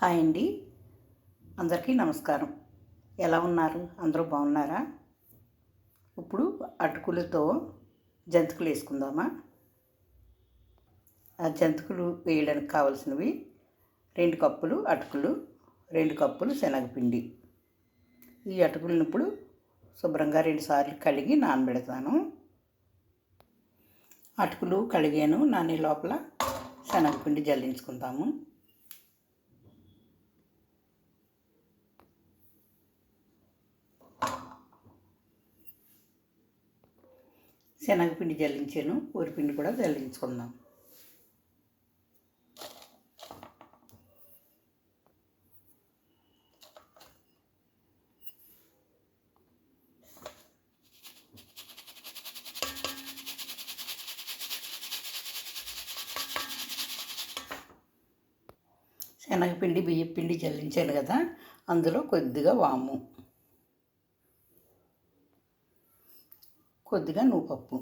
Hi అండి. అందరికీ నమస్కారం. ఎలా ఉన్నారు? అందరూ బాగున్నారా? ఇప్పుడు అటుకులతో జంతికలు వేసుకుందామా? ఆ జంతికలు వేయడానికి కావాల్సినవి 2 కప్పులు అటుకులు, 2 కప్పులు శనగపిండి. ఈ అటుకులను ఇప్పుడు శుభ్రంగా 2 సార్లు కడిగి నానబెడతాను. అటుకులు కడిగాను. నానే లోపల శనగపిండి జల్లించుకుందాము. శనగపిండి జల్లించాను. వరిపిండి కూడా జల్లించుకుందాం. శనగపిండి బియ్యపిండి జల్లించాను కదా, అందులో కొద్దిగా వాము, కొద్దిగా నువ్వుపప్పు.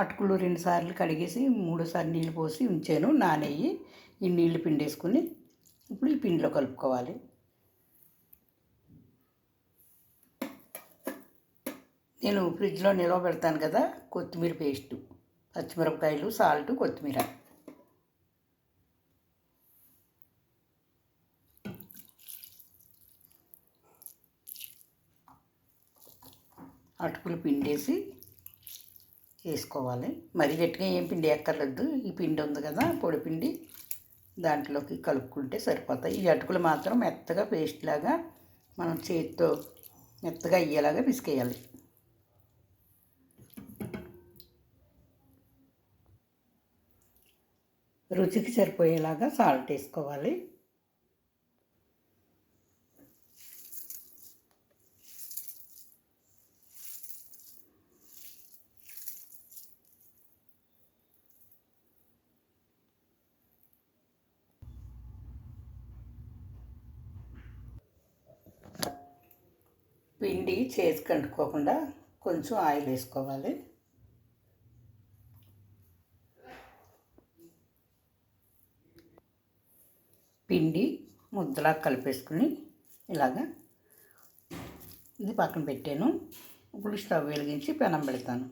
అటుకులు 2 సార్లు కడిగేసి 3 సార్లు నీళ్ళు పోసి ఉంచాను. నానయ్యి ఈ నీళ్లు పిండేసుకుని ఇప్పుడు ఈ పిండిలో కలుపుకోవాలి. నేను ఫ్రిడ్జ్లో నిల్వ పెడతాను కదా, కొత్తిమీర పేస్టు, పచ్చిమిరపకాయలు, సాల్ట్, కొత్తిమీర. అటుకులు పిండేసి వేసుకోవాలి. మరి గట్టిగా ఏం పిండి ఎక్కర్లేదు. ఈ పిండి ఉంది కదా, పొడి పిండి, దాంట్లోకి కలుపుకుంటే సరిపోతాయి. ఈ అటుకులు మాత్రం మెత్తగా పేస్ట్ లాగా మనం చేతితో మెత్తగా అయ్యేలాగా పిసికేయాలి. రుచికి సరిపోయేలాగా సాల్ట్ వేసుకోవాలి. పిండి చేతికి అంటుకోకుండా కొంచెం ఆయిల్ వేసుకోవాలి. పిండి ముద్దలా కలిపేసుకుని ఇలాగా ఇది పక్కన పెట్టాను. ఇప్పుడు స్టవ్ వెలిగించి పెనం పెడతాను.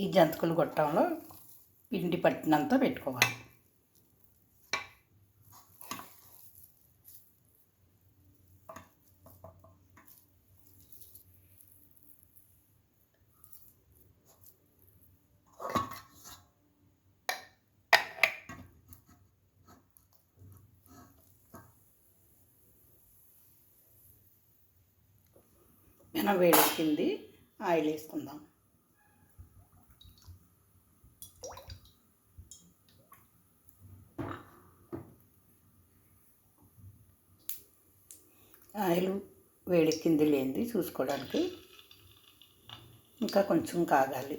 ఈ జంతికలు గొట్టంలో పిండి పట్టినంత పెట్టుకోవాలి. పెనం వేడెక్కింది. ఆయిల్ వేసుకుందాం. ఆయిల్ వేడెక్కింది లేనిది చూసుకోవడానికి ఇంకా కొంచెం కాగాలి.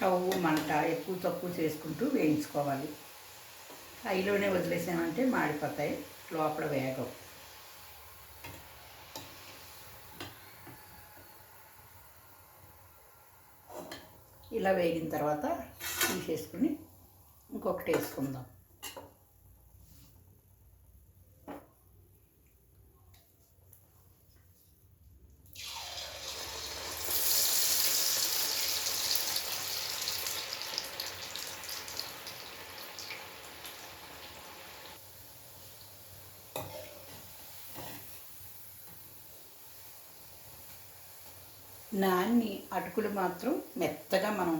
స్టవ్ మంట ఎక్కువ తక్కువ చేసుకుంటూ వేయించుకోవాలి. హైలోనే వదిలేసామంటే మాడిపోతాయి, లోపల వేగవు. ఇలా వేగిన తర్వాత తీసేసుకుని ఇంకొకటి వేసుకుందాం. నాన్ని అటుకులు మాత్రం మెత్తగా మనం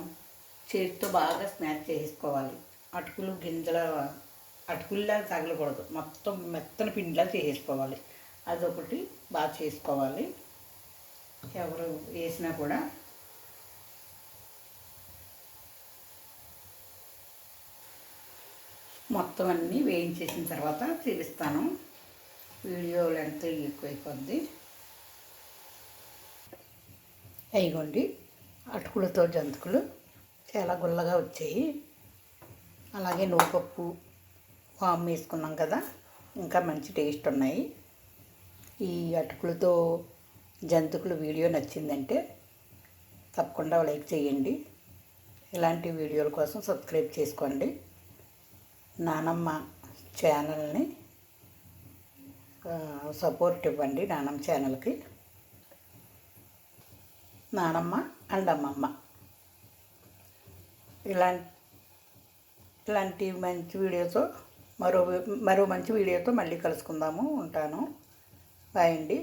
చేతితో బాగా స్మాష్ చేసుకోవాలి. అటుకులు గింజల అటుకుల్లా తగలకూడదు, మొత్తం మెత్తని పిండిలా చేసేసుకోవాలి. అదొకటి బాగా చేసుకోవాలి. ఎవరు వేసినా కూడా మొత్తం అన్నీ వేయించేసిన తర్వాత చూపిస్తాను. Video length ఎక్కువైపోద్ది. అయిగోండి, అటుకులతో జంతికలు చాలా గుల్లగా వచ్చాయి. అలాగే నువ్వుపప్పు వాము వేసుకున్నాం కదా, ఇంకా మంచి టేస్ట్ ఉన్నాయి. ఈ అటుకులతో జంతికలు వీడియో నచ్చిందంటే తప్పకుండా లైక్ చేయండి. ఇలాంటి వీడియోల కోసం సబ్స్క్రైబ్ చేసుకోండి. నానమ్మ ఛానల్ని సపోర్ట్ ఇవ్వండి. నానమ్మ ఛానల్కి నానమ్మ అండ్ అమ్మమ్మ ఇలాంటి మంచి వీడియోతో మరో మంచి వీడియోతో మళ్ళీ కలుసుకుందాము. ఉంటాను. బాయ్ అండి.